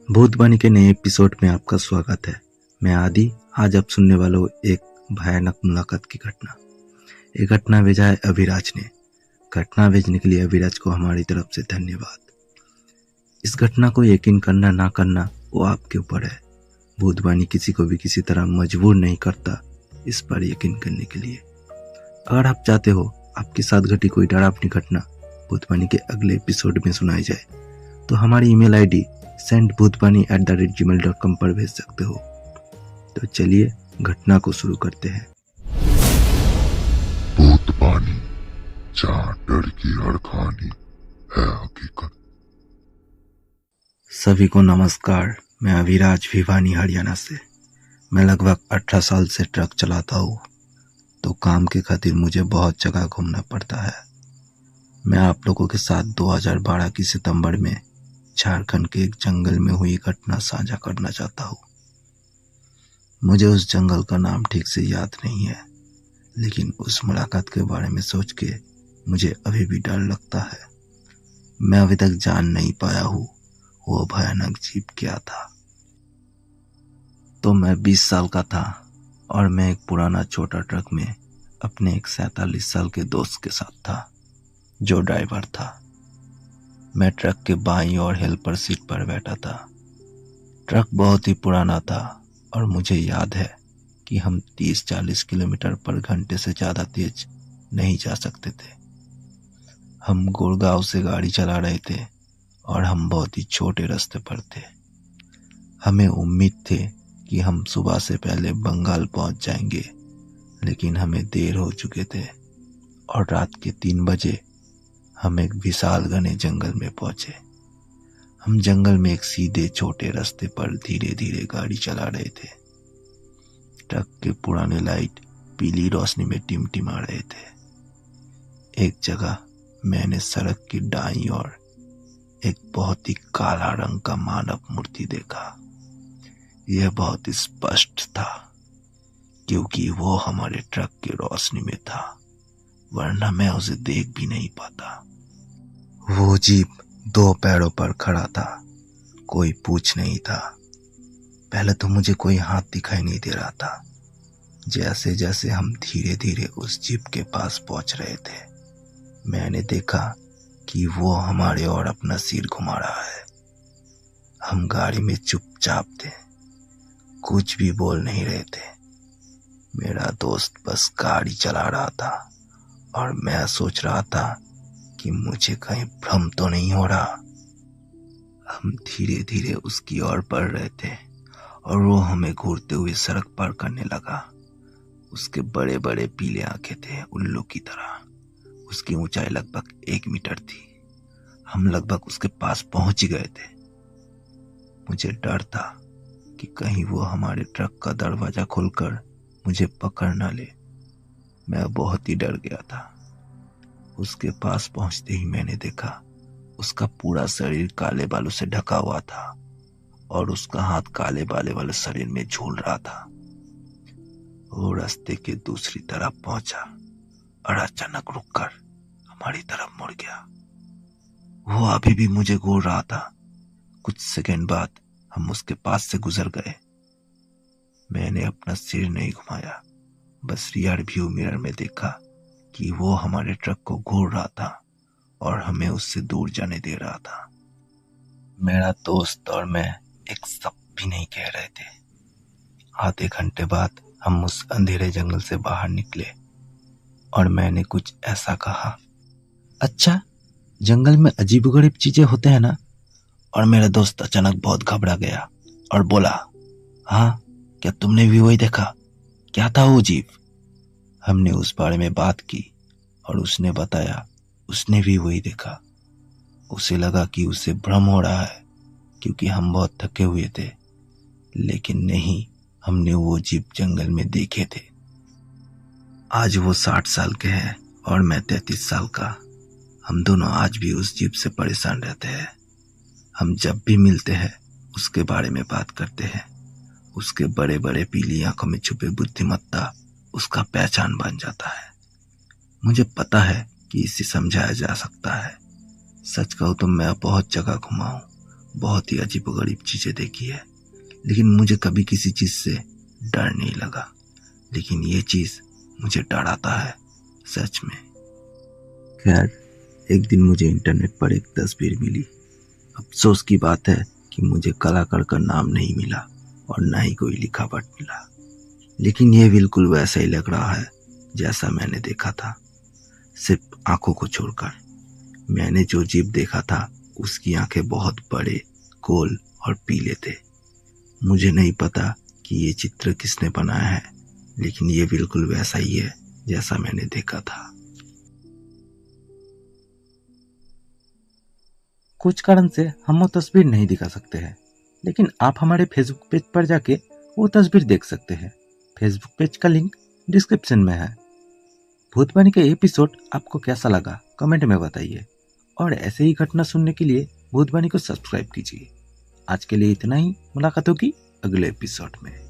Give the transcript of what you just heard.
भूतबानी के नए एपिसोड में आपका स्वागत है। मैं आदि। आज आप सुनने वालों एक भयानक मुलाकात की घटना। ये घटना भेजा है अभिराज ने। घटना भेजने के लिए अभिराज को हमारी तरफ से धन्यवाद। इस घटना को यकीन करना ना करना वो आपके ऊपर है। भूतबानी किसी को भी किसी तरह मजबूर नहीं करता इस पर यकीन करने के लिए। अगर आप चाहते हो आपके साथ घटी कोई डरावनी घटना भूतबानी के अगले एपिसोड में सुनाई जाए तो हमारी ईमेल आईडी sendbhutbani@gmail.com पर भेज सकते हो। तो चलिए घटना को शुरू करते हैं। भूतबानी, जहाँ डर की हर कहानी है हकीकत। सभी को नमस्कार। मैं अभिराज भिवानी हरियाणा से। मैं लगभग 18 साल से ट्रक चलाता हूँ, तो काम के खातिर मुझे बहुत जगह घूमना पड़ता है। मैं आप लोगों के साथ 2012 की सितंबर में झारखंड के एक जंगल में हुई घटना साझा करना चाहता हूँ। मुझे उस जंगल का नाम ठीक से याद नहीं है, लेकिन उस मुलाकात के बारे में सोच के मुझे अभी भी डर लगता है। मैं अभी तक जान नहीं पाया हूँ वो भयानक जीव क्या था। तो मैं 20 साल का था और मैं एक पुराना छोटा ट्रक में अपने एक 47 साल के दोस्त के साथ था, जो ड्राइवर था। मैं ट्रक के बाईं ओर हेल्पर सीट पर बैठा था। ट्रक बहुत ही पुराना था और मुझे याद है कि हम 30-40 किलोमीटर पर घंटे से ज़्यादा तेज नहीं जा सकते थे। हम गुड़गांव से गाड़ी चला रहे थे और हम बहुत ही छोटे रास्ते पर थे। हमें उम्मीद थे कि हम सुबह से पहले बंगाल पहुंच जाएंगे, लेकिन हमें देर हो चुके थे और रात के 3 बजे हम एक विशाल घने जंगल में पहुंचे। हम जंगल में एक सीधे छोटे रास्ते पर धीरे धीरे गाड़ी चला रहे थे। ट्रक के पुराने लाइट पीली रोशनी में टिमटिमा रहे थे। एक जगह मैंने सड़क की दाईं ओर एक बहुत ही काला रंग का मानव मूर्ति देखा। यह बहुत स्पष्ट था क्योंकि वो हमारे ट्रक की रोशनी में था, वरना मैं उसे देख भी नहीं पाता। वो जीव 2 पैरों पर खड़ा था, कोई पूंछ नहीं था। पहले तो मुझे कोई हाथ दिखाई नहीं दे रहा था। जैसे जैसे हम धीरे धीरे उस जीव के पास पहुंच रहे थे, मैंने देखा कि वो हमारे ओर अपना सिर घुमा रहा है। हम गाड़ी में चुपचाप थे, कुछ भी बोल नहीं रहे थे। मेरा दोस्त बस गाड़ी चला रहा था और मैं सोच रहा था कि मुझे कहीं भ्रम तो नहीं हो रहा। हम धीरे धीरे उसकी ओर बढ़ रहे थे और वो हमें घूरते हुए सड़क पार करने लगा। उसके बड़े बड़े पीले आंखें थे, उल्लू की तरह। उसकी ऊंचाई लगभग 1 मीटर थी। हम लगभग उसके पास पहुंच ही गए थे। मुझे डर था कि कहीं वो हमारे ट्रक का दरवाजा खोलकर मुझे पकड़ न ले। मैं बहुत ही डर गया था। उसके पास पहुंचते ही मैंने देखा उसका पूरा शरीर काले बालों से ढका हुआ था और उसका हाथ काले बाले वाले शरीर में झूल रहा था। वो रास्ते के दूसरी तरफ पहुंचा और अचानक रुककर हमारी तरफ मुड़ गया। वो अभी भी मुझे घूर रहा था। कुछ सेकंड बाद हम उसके पास से गुजर गए। मैंने अपना सिर नहीं घुमाया, बस रियर व्यू मिरर में देखा कि वो हमारे ट्रक को घूर रहा था और हमें उससे दूर जाने दे रहा था। मेरा दोस्त और मैं एक शब्द भी नहीं कह रहे थे। आधे घंटे बाद हम उस अंधेरे जंगल से बाहर निकले और मैंने कुछ ऐसा कहा, अच्छा जंगल में अजीबोगरीब चीजें होते हैं ना। और मेरा दोस्त अचानक बहुत घबरा गया और बोला, हाँ क्या तुमने भी वही देखा? क्या था वो जीव? हमने उस बारे में बात की और उसने बताया उसने भी वही देखा। उसे लगा कि उसे भ्रम हो रहा है क्योंकि हम बहुत थके हुए थे, लेकिन नहीं, हमने वो जीव जंगल में देखे थे। आज वो 60 साल के हैं और मैं 33 साल का। हम दोनों आज भी उस जीव से परेशान रहते हैं। हम जब भी मिलते हैं उसके बारे में बात करते हैं। उसके बड़े बड़े पीली आंखों में छुपे बुद्धिमत्ता उसका पहचान बन जाता है। मुझे पता है कि इसे समझाया जा सकता है। सच कहूं तो मैं बहुत जगह घुमा हूं, बहुत ही अजीबोगरीब चीजें देखी है, लेकिन मुझे कभी किसी चीज से डर नहीं लगा। लेकिन ये चीज मुझे डराता है सच में। खैर, एक दिन मुझे इंटरनेट पर एक तस्वीर मिली। अफसोस की बात है कि मुझे कलाकार का नाम नहीं मिला और ना ही कोई लिखावट मिला, लेकिन ये बिल्कुल वैसा ही लग रहा है जैसा मैंने देखा था, सिर्फ आंखों को छोड़कर। मैंने जो जीव देखा था उसकी आंखें बहुत बड़े, गोल और पीले थे। मुझे नहीं पता कि ये चित्र किसने बनाया है, लेकिन ये बिल्कुल वैसा ही है जैसा मैंने देखा था। कुछ कारण से हम वो तस्वीर नहीं दिखा सकते हैं, लेकिन आप हमारे फेसबुक पेज पर जाके वो तस्वीर देख सकते हैं। फेसबुक पेज का लिंक डिस्क्रिप्शन में है। भूतवाणी का एपिसोड आपको कैसा लगा कमेंट में बताइए, और ऐसे ही घटना सुनने के लिए भूतवाणी को सब्सक्राइब कीजिए। आज के लिए इतना ही। मुलाकात होगी अगले एपिसोड में।